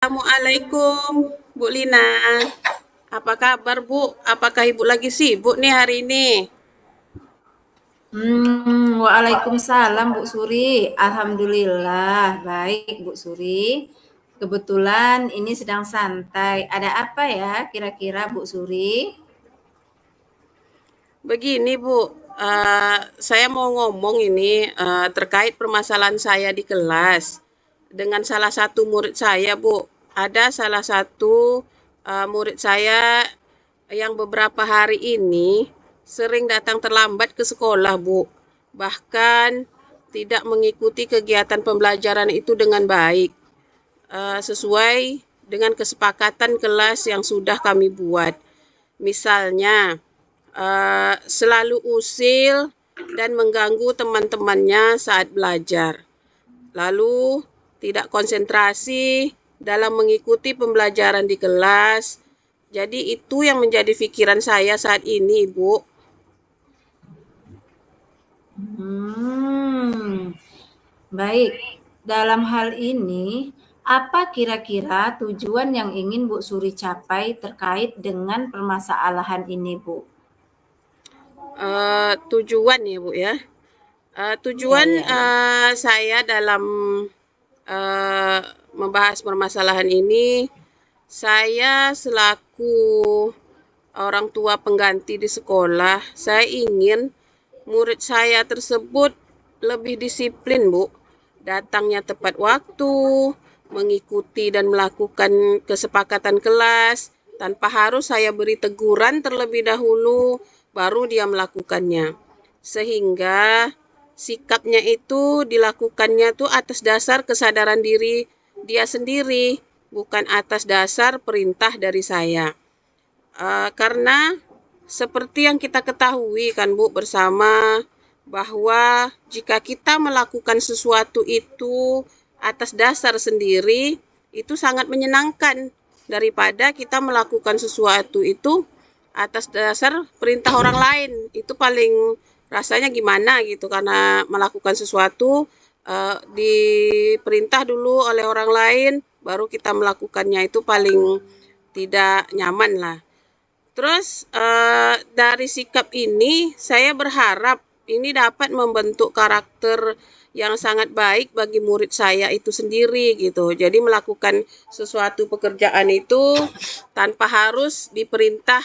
Assalamualaikum, Bu Lina. Apa kabar, Bu? Apakah Ibu lagi sibuk nih hari ini? Waalaikumsalam Bu Suri. Alhamdulillah baik Bu Suri. Kebetulan ini sedang santai. Ada apa ya kira-kira Bu Suri? Begini, Bu. Saya mau ngomong ini terkait permasalahan saya di kelas dengan salah satu murid saya, Bu. Ada salah satu murid saya yang beberapa hari ini sering datang terlambat ke sekolah, Bu. Bahkan tidak mengikuti kegiatan pembelajaran itu dengan baik, sesuai dengan kesepakatan kelas yang sudah kami buat. Misalnya, selalu usil dan mengganggu teman-temannya saat belajar. Lalu, tidak konsentrasi dalam mengikuti pembelajaran di kelas. Jadi itu yang menjadi pikiran saya saat ini, Ibu. Hmm, baik. Dalam hal ini, apa kira-kira tujuan yang ingin Bu Suri capai terkait dengan permasalahan ini, Bu? Tujuan ya, Bu ya. Iya, Tujuan iya, iya. saya dalam eh, membahas permasalahan ini, saya selaku orang tua pengganti di sekolah, saya ingin murid saya tersebut lebih disiplin, Bu. Datangnya tepat waktu, mengikuti dan melakukan kesepakatan kelas, tanpa harus saya beri teguran terlebih dahulu, baru dia melakukannya. Sehingga sikapnya itu dilakukannya tuh atas dasar kesadaran diri dia sendiri, bukan atas dasar perintah dari saya. Karena seperti yang kita ketahui kan Bu bersama, bahwa jika kita melakukan sesuatu itu atas dasar sendiri, itu sangat menyenangkan daripada kita melakukan sesuatu itu atas dasar perintah orang lain. Itu paling rasanya gimana gitu, karena melakukan sesuatu diperintah dulu oleh orang lain, baru kita melakukannya, itu paling tidak nyaman lah. Terus dari sikap ini saya berharap ini dapat membentuk karakter yang sangat baik bagi murid saya itu sendiri gitu. Jadi melakukan sesuatu pekerjaan itu tanpa harus diperintah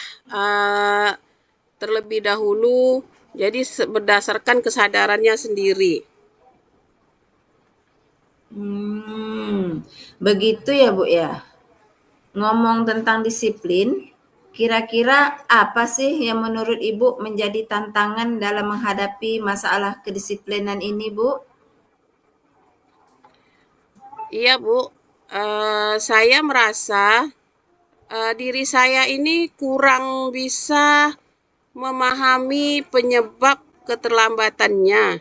terlebih dahulu. Jadi berdasarkan kesadarannya sendiri. Begitu ya Bu ya. Ngomong tentang disiplin, kira-kira apa sih yang menurut Ibu menjadi tantangan dalam menghadapi masalah kedisiplinan ini, Bu? Iya Bu, saya merasa diri saya ini kurang bisa memahami penyebab keterlambatannya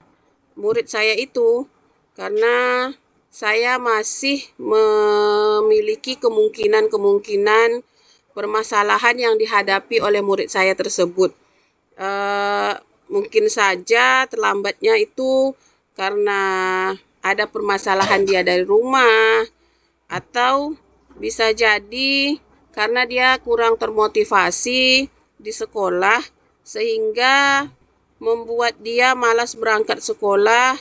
murid saya itu, karena saya masih memiliki kemungkinan-kemungkinan permasalahan yang dihadapi oleh murid saya tersebut. Eh, Mungkin saja terlambatnya itu karena ada permasalahan dia dari rumah, atau bisa jadi karena dia kurang termotivasi di sekolah sehingga membuat dia malas berangkat sekolah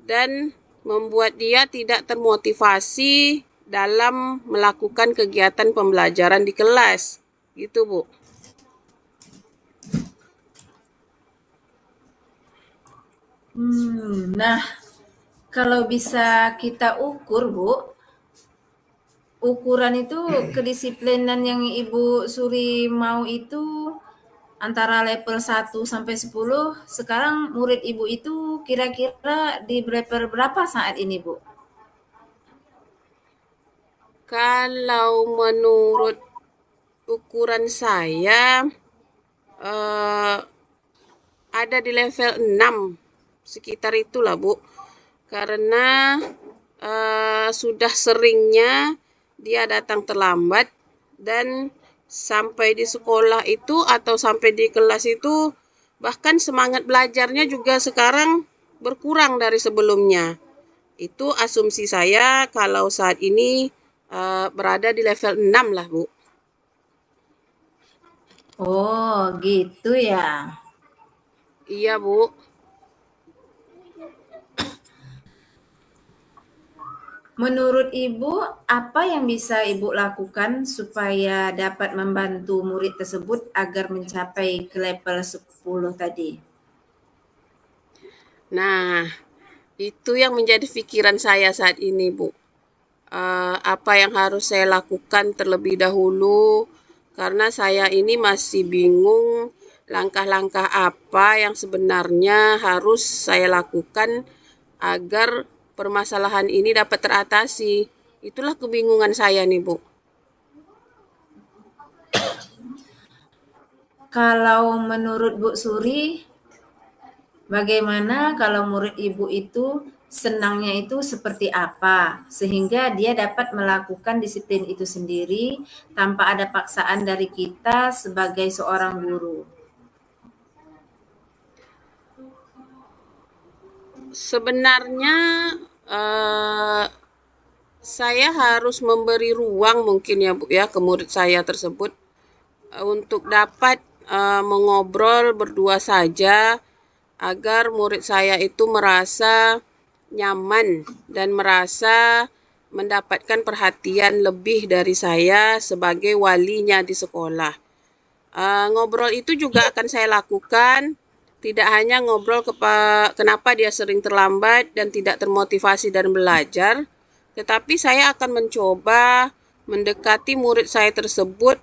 dan membuat dia tidak termotivasi dalam melakukan kegiatan pembelajaran di kelas. Gitu, Bu. Nah, kalau bisa kita ukur, Bu, ukuran itu kedisiplinan yang Ibu Suri mau itu antara level 1 sampai 10. Sekarang murid Ibu itu kira-kira di level berapa saat ini, Bu? Kalau menurut ukuran saya eh, ada di level 6, sekitar itulah Bu. Karena sudah seringnya dia datang terlambat, dan sampai di sekolah itu atau sampai di kelas itu bahkan semangat belajarnya juga sekarang berkurang dari sebelumnya. Itu asumsi saya kalau saat ini berada di level 6 lah, Bu. Oh, gitu ya. Iya, Bu. Menurut Ibu, apa yang bisa Ibu lakukan supaya dapat membantu murid tersebut agar mencapai ke level 10 tadi? Nah, itu yang menjadi pikiran saya saat ini, Bu. Apa yang harus saya lakukan terlebih dahulu, karena saya ini masih bingung langkah-langkah apa yang sebenarnya harus saya lakukan agar permasalahan ini dapat teratasi. Itulah kebingungan saya nih, Bu. Kalau menurut Bu Suri, bagaimana kalau murid Ibu itu senangnya itu seperti apa, sehingga dia dapat melakukan disiplin itu sendiri tanpa ada paksaan dari kita sebagai seorang guru? Sebenarnya eh, saya harus memberi ruang mungkin ya, Bu ya, ke murid saya tersebut untuk dapat mengobrol berdua saja agar murid saya itu merasa nyaman dan merasa mendapatkan perhatian lebih dari saya sebagai walinya di sekolah. Ngobrol itu juga akan saya lakukan, tidak hanya ngobrol kenapa dia sering terlambat dan tidak termotivasi dan belajar, tetapi saya akan mencoba mendekati murid saya tersebut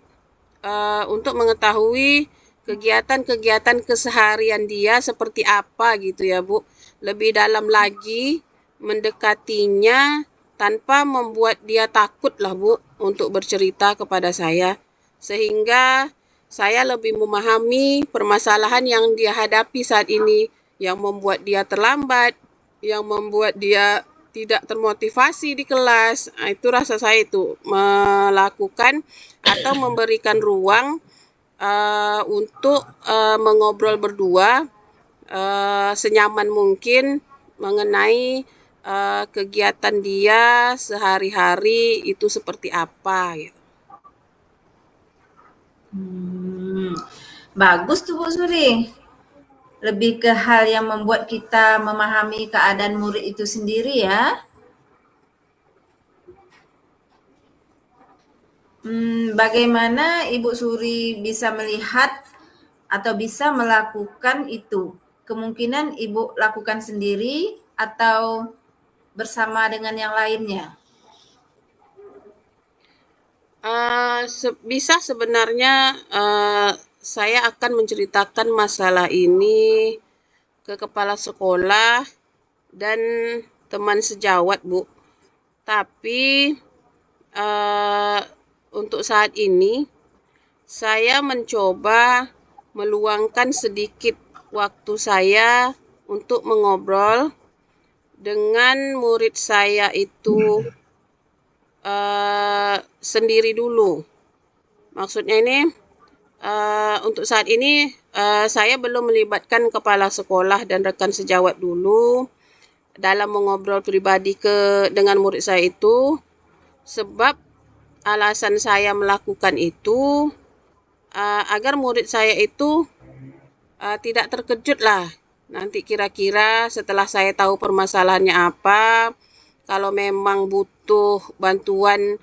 untuk mengetahui kegiatan-kegiatan keseharian dia seperti apa gitu ya, Bu. Lebih dalam lagi mendekatinya tanpa membuat dia takut lah, Bu, untuk bercerita kepada saya. Sehingga saya lebih memahami permasalahan yang dia hadapi saat ini, yang membuat dia terlambat, yang membuat dia tidak termotivasi di kelas. Nah, itu rasa saya itu melakukan atau memberikan ruang untuk mengobrol berdua senyaman mungkin mengenai kegiatan dia sehari-hari itu seperti apa gitu. Bagus tuh Bu Suri. Lebih ke hal yang membuat kita memahami keadaan murid itu sendiri ya. Bagaimana Ibu Suri bisa melihat atau bisa melakukan itu? Kemungkinan Ibu lakukan sendiri atau bersama dengan yang lainnya? Bisa sebenarnya saya akan menceritakan masalah ini ke kepala sekolah dan teman sejawat, Bu. Tapi untuk saat ini saya mencoba meluangkan sedikit waktu saya untuk mengobrol dengan murid saya itu sendiri dulu. Maksudnya ini untuk saat ini saya belum melibatkan kepala sekolah dan rekan sejawat dulu dalam mengobrol pribadi dengan murid saya itu, sebab alasan saya melakukan itu agar murid saya itu tidak terkejut lah. Nanti kira-kira setelah saya tahu permasalahannya apa, kalau memang butuh bantuan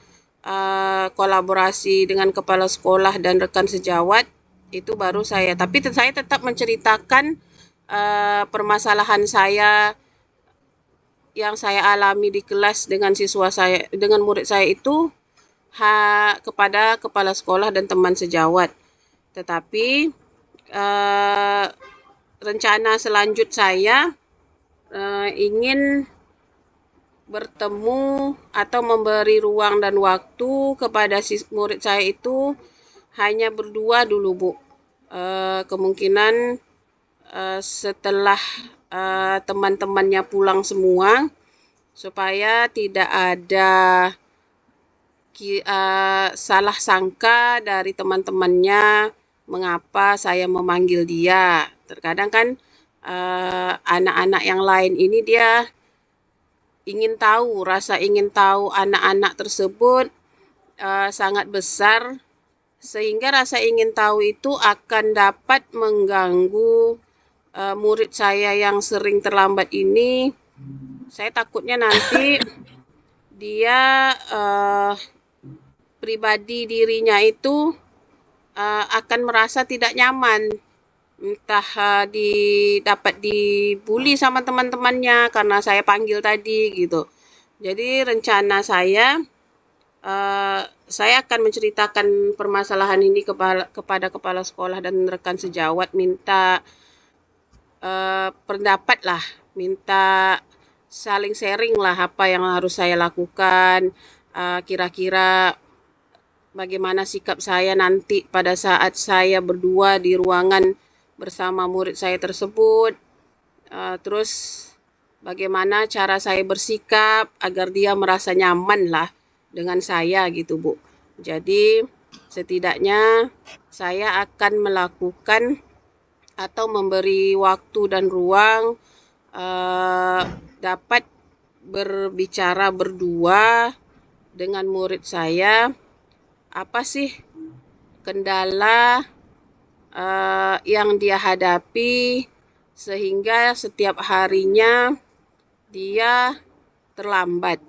kolaborasi dengan kepala sekolah dan rekan sejawat, itu baru saya. Tapi saya tetap menceritakan permasalahan saya yang saya alami di kelas dengan siswa saya, dengan murid saya itu kepada kepala sekolah dan teman sejawat. Tetapi rencana selanjut saya ingin bertemu atau memberi ruang dan waktu kepada murid saya itu hanya berdua dulu, Bu. Kemungkinan setelah teman-temannya pulang semua, supaya tidak ada salah sangka dari teman-temannya mengapa saya memanggil dia. Terkadang kan anak-anak yang lain ini dia rasa ingin tahu anak-anak tersebut sangat besar sehingga rasa ingin tahu itu akan dapat mengganggu murid saya yang sering terlambat ini. Saya takutnya nanti dia pribadi dirinya itu akan merasa tidak nyaman, entah dapat dibully sama teman-temannya karena saya panggil tadi gitu. Jadi rencana saya akan menceritakan permasalahan ini kepada kepala sekolah dan rekan sejawat, minta pendapat lah, minta saling sharing lah apa yang harus saya lakukan, kira-kira bagaimana sikap saya nanti pada saat saya berdua di ruangan bersama murid saya tersebut, terus bagaimana cara saya bersikap agar dia merasa nyaman lah dengan saya gitu Bu. Jadi setidaknya saya akan melakukan atau memberi waktu dan ruang dapat berbicara berdua dengan murid saya, apa sih kendala yang dia hadapi sehingga setiap harinya dia terlambat.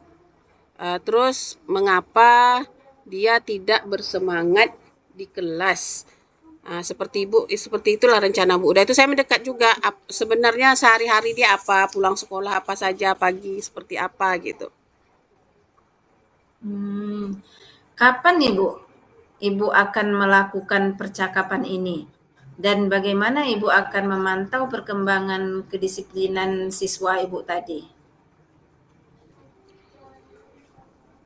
Terus mengapa dia tidak bersemangat di kelas. Seperti itulah rencana Bu. Udah itu saya mendekat juga. Sebenarnya sehari-hari dia apa, pulang sekolah apa saja, pagi seperti apa gitu. Kapan nih Bu, Ibu akan melakukan percakapan ini? Dan bagaimana Ibu akan memantau perkembangan kedisiplinan siswa Ibu tadi?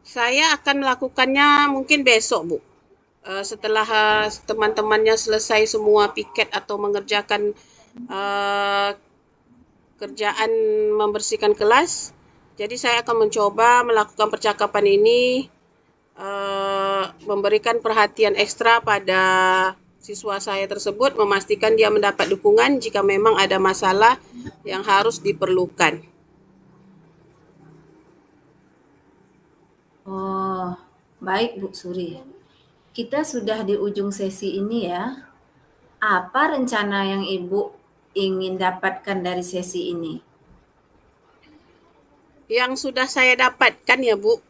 Saya akan melakukannya mungkin besok Bu. Setelah teman-temannya selesai semua piket atau mengerjakan uh, kerjaan membersihkan kelas. Jadi saya akan mencoba melakukan percakapan ini, memberikan perhatian ekstra pada siswa saya tersebut, memastikan dia mendapat dukungan jika memang ada masalah yang harus diperlukan. Oh, baik Bu Suri. Kita sudah di ujung sesi ini ya. Apa rencana yang Ibu ingin dapatkan dari sesi ini? Yang sudah saya dapatkan ya Bu,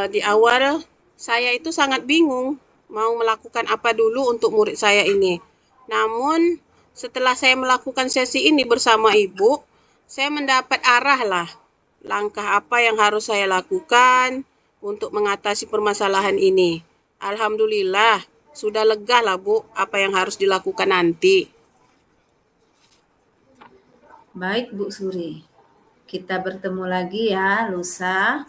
di awal saya itu sangat bingung mau melakukan apa dulu untuk murid saya ini. Namun setelah saya melakukan sesi ini bersama Ibu, saya mendapat arah lah langkah apa yang harus saya lakukan untuk mengatasi permasalahan ini. Alhamdulillah sudah lega lah Bu apa yang harus dilakukan nanti. Baik Bu Suri. Kita bertemu lagi ya lusa.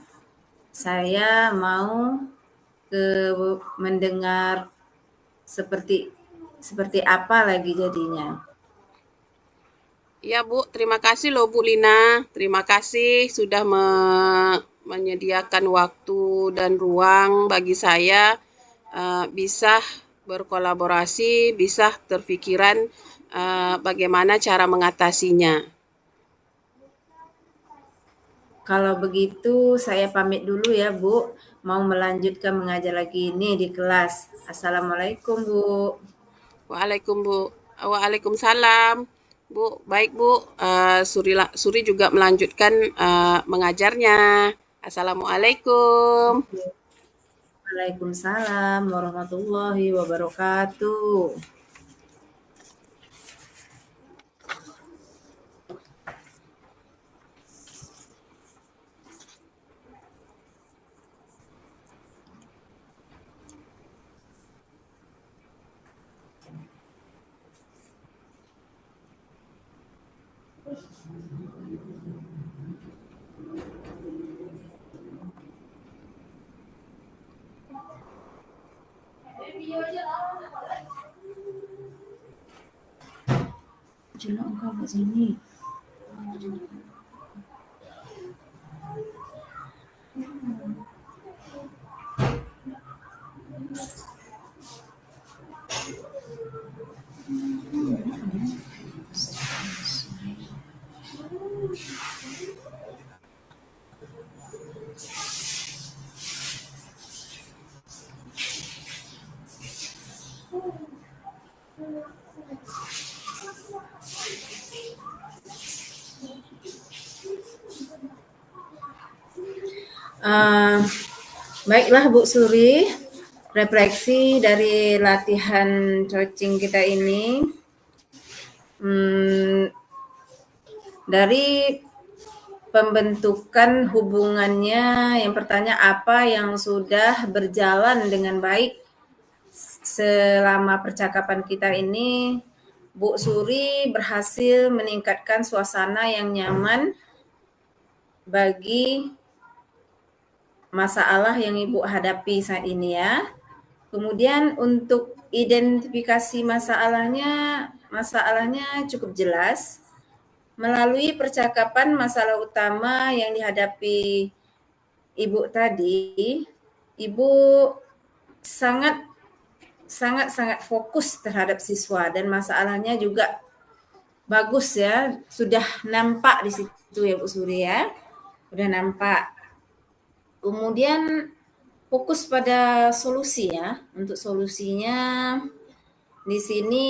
Saya mau mendengar seperti seperti apa lagi jadinya. Ya Bu, terima kasih loh Bu Lina. Terima kasih sudah menyediakan waktu dan ruang bagi saya bisa berkolaborasi, bisa terpikiran bagaimana cara mengatasinya. Kalau begitu saya pamit dulu ya Bu. Mau melanjutkan mengajar lagi ini di kelas. Assalamualaikum Bu. Waalaikumsalam. Bu, baik Bu. Suri juga melanjutkan mengajarnya. Assalamualaikum. Waalaikumsalam warahmatullahi wabarakatuh. Jangan engkau ke sini. Baiklah Bu Suri, refleksi dari latihan coaching kita ini, dari pembentukan hubungannya, yang pertama apa yang sudah berjalan dengan baik selama percakapan kita ini. Bu Suri berhasil meningkatkan suasana yang nyaman bagi masalah yang Ibu hadapi saat ini ya. Kemudian untuk identifikasi masalahnya cukup jelas. Melalui percakapan masalah utama yang dihadapi Ibu tadi, Ibu sangat fokus terhadap siswa dan masalahnya juga bagus ya, sudah nampak di situ ya Bu Suri ya, sudah nampak. Kemudian fokus pada solusi ya. Untuk solusinya di sini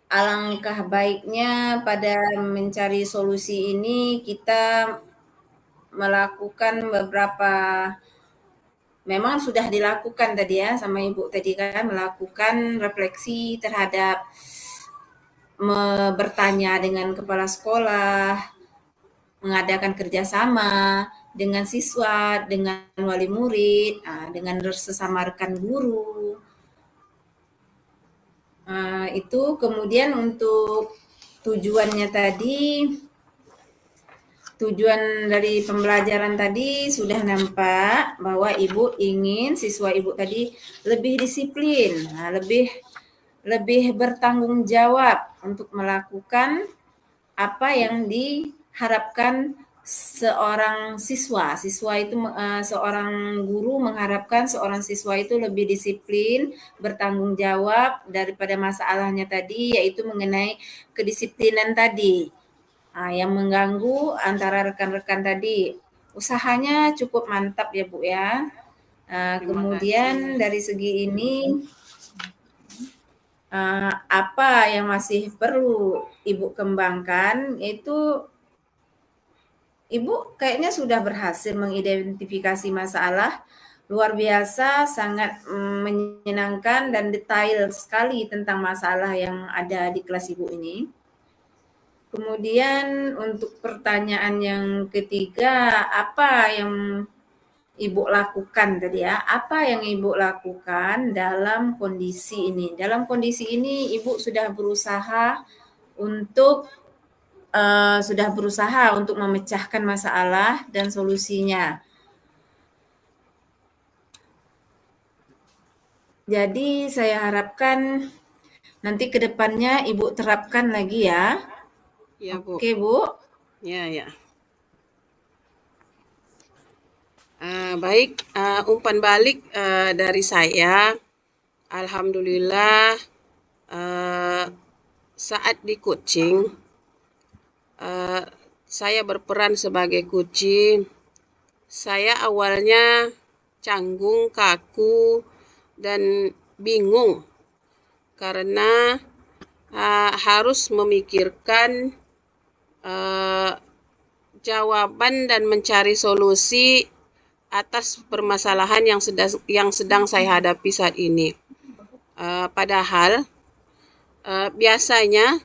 alangkah baiknya pada mencari solusi ini kita melakukan beberapa, memang sudah dilakukan tadi ya sama Ibu tadi kan, melakukan refleksi terhadap bertanya dengan kepala sekolah, mengadakan kerjasama dengan siswa, dengan wali murid, dengan sesama rekan guru. Itu kemudian untuk tujuannya tadi, tujuan dari pembelajaran tadi sudah nampak bahwa Ibu ingin siswa Ibu tadi lebih disiplin, lebih bertanggung jawab untuk melakukan apa yang diharapkan seorang siswa. Seorang guru mengharapkan seorang siswa itu lebih disiplin, bertanggung jawab daripada masalahnya tadi, yaitu mengenai kedisiplinan tadi. Yang mengganggu antara rekan-rekan tadi. Usahanya cukup mantap ya Bu ya. Kemudian dari segi ini, apa yang masih perlu Ibu kembangkan, itu Ibu kayaknya sudah berhasil mengidentifikasi masalah, luar biasa, sangat menyenangkan dan detail sekali tentang masalah yang ada di kelas Ibu ini. Kemudian untuk pertanyaan yang ketiga, apa yang Ibu lakukan tadi ya? Apa yang Ibu lakukan dalam kondisi ini? Dalam kondisi ini Ibu sudah berusaha untuk memecahkan masalah dan solusinya. Jadi saya harapkan nanti ke depannya Ibu terapkan lagi ya. Ya Bu. Oke Bu. Ya. Baik, umpan balik dari saya. Alhamdulillah saat di coaching saya berperan sebagai coaching. Saya awalnya canggung, kaku, dan bingung karena harus memikirkan jawaban dan mencari solusi atas permasalahan yang sedang saya hadapi saat ini. Padahal biasanya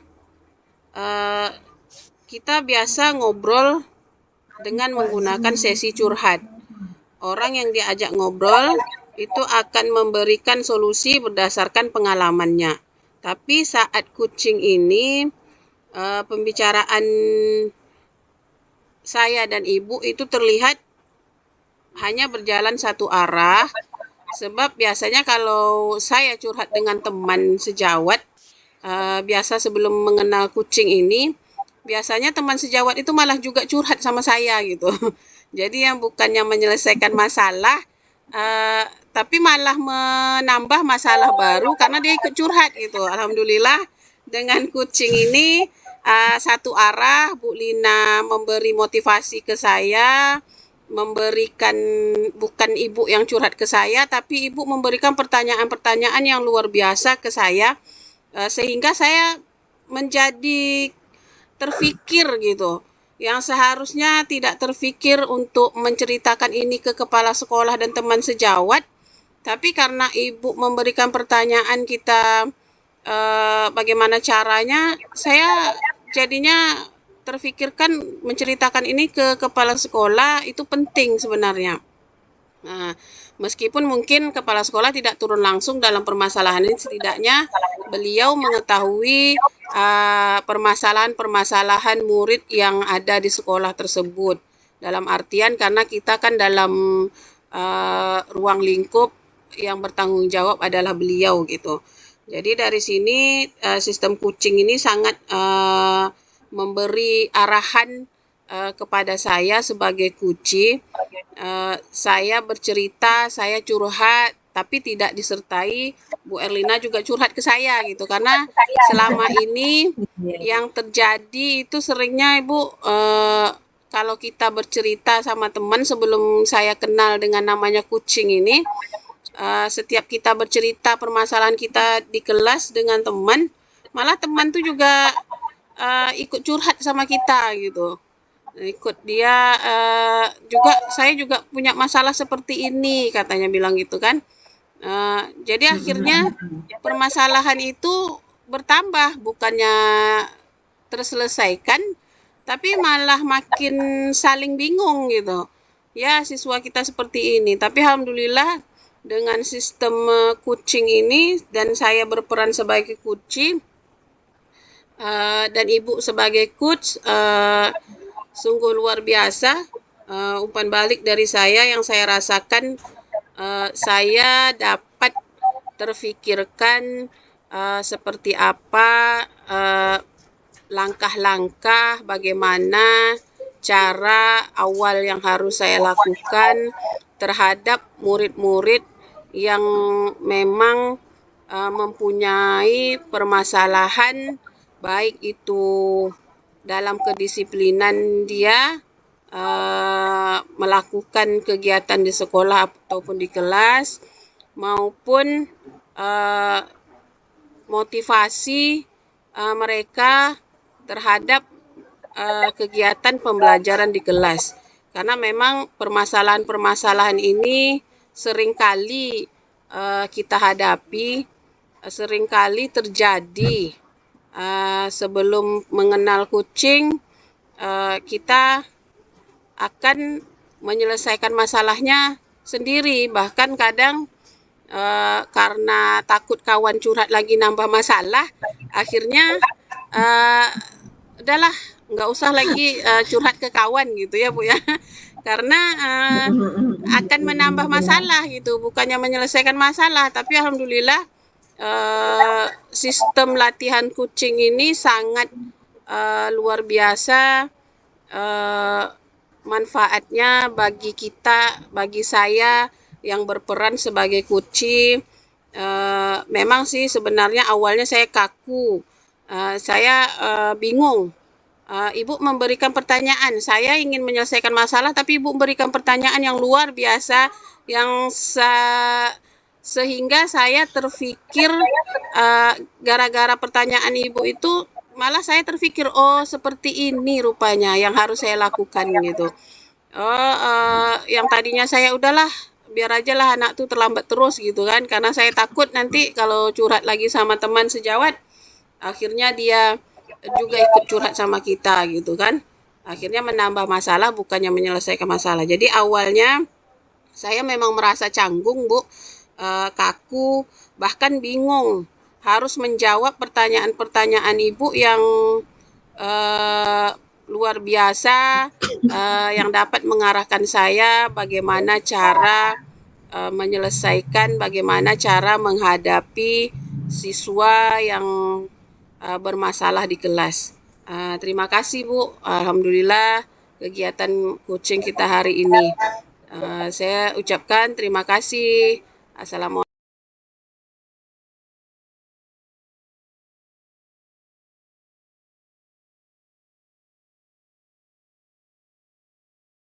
kita biasa ngobrol dengan menggunakan sesi curhat. Orang yang diajak ngobrol itu akan memberikan solusi berdasarkan pengalamannya. Tapi saat coaching ini, pembicaraan saya dan Ibu itu terlihat hanya berjalan satu arah, sebab biasanya kalau saya curhat dengan teman sejawat, biasa sebelum mengenal coaching ini, biasanya teman sejawat itu malah juga curhat sama saya gitu. Jadi yang bukannya menyelesaikan masalah, tapi malah menambah masalah baru karena dia ikut curhat gitu. Alhamdulillah dengan coaching ini satu arah, Bu Lina memberi motivasi ke saya, memberikan, bukan Ibu yang curhat ke saya, tapi Ibu memberikan pertanyaan-pertanyaan yang luar biasa ke saya, Sehingga saya menjadi terfikir gitu, yang seharusnya tidak terfikir untuk menceritakan ini ke kepala sekolah dan teman sejawat, tapi karena ibu memberikan pertanyaan kita bagaimana caranya, saya jadinya terfikirkan menceritakan ini ke kepala sekolah itu penting sebenarnya. Nah, meskipun mungkin kepala sekolah tidak turun langsung dalam permasalahan ini, setidaknya beliau mengetahui permasalahan-permasalahan murid yang ada di sekolah tersebut. Dalam artian karena kita kan dalam ruang lingkup yang bertanggung jawab adalah beliau gitu. Jadi dari sini sistem coaching ini sangat memberi arahan kepada saya sebagai coach. Saya bercerita, saya curhat, tapi tidak disertai Bu Erlina juga curhat ke saya gitu. Karena selama ini yang terjadi itu seringnya Ibu, kalau kita bercerita sama teman sebelum saya kenal dengan namanya coaching ini, setiap kita bercerita permasalahan kita di kelas dengan teman, malah teman tuh juga ikut curhat sama kita gitu. Ikut dia juga, saya juga punya masalah seperti ini, katanya bilang gitu kan. Jadi akhirnya permasalahan itu bertambah, bukannya terselesaikan, tapi malah makin saling bingung gitu. Ya, siswa kita seperti ini. Tapi alhamdulillah dengan sistem coaching ini dan saya berperan sebagai coach dan ibu sebagai coach, sungguh luar biasa umpan balik dari saya yang saya rasakan. Saya dapat terfikirkan seperti apa langkah-langkah bagaimana cara awal yang harus saya lakukan terhadap murid-murid yang memang mempunyai permasalahan, baik itu dalam kedisiplinan dia melakukan kegiatan di sekolah ataupun di kelas, maupun motivasi mereka terhadap kegiatan pembelajaran di kelas. Karena memang permasalahan-permasalahan ini seringkali kita hadapi, seringkali terjadi. Sebelum mengenal coaching, kita akan menyelesaikan masalahnya sendiri. Bahkan kadang karena takut kawan curhat lagi nambah masalah, akhirnya udahlah, nggak usah lagi curhat ke kawan gitu ya Bu ya. Karena akan menambah masalah gitu, bukannya menyelesaikan masalah. Tapi alhamdulillah sistem latihan coaching ini sangat luar biasa manfaatnya bagi kita, bagi saya yang berperan sebagai coach. Memang sih sebenarnya awalnya saya kaku, saya bingung. Ibu memberikan pertanyaan, saya ingin menyelesaikan masalah, tapi Ibu memberikan pertanyaan yang luar biasa, yang sehingga saya terfikir gara-gara pertanyaan Ibu itu, malah saya terfikir, oh seperti ini rupanya yang harus saya lakukan gitu. Yang tadinya saya udahlah, biar aja lah anak tuh terlambat terus gitu kan, karena saya takut nanti kalau curhat lagi sama teman sejawat, akhirnya dia juga ikut curhat sama kita gitu kan. Akhirnya menambah masalah bukannya menyelesaikan masalah. Jadi awalnya saya memang merasa canggung Bu, kaku, bahkan bingung harus menjawab pertanyaan-pertanyaan Ibu yang luar biasa, yang dapat mengarahkan saya bagaimana cara menyelesaikan, bagaimana cara menghadapi siswa yang bermasalah di kelas. Terima kasih Bu, alhamdulillah kegiatan coaching kita hari ini. Saya ucapkan terima kasih. Assalamualaikum.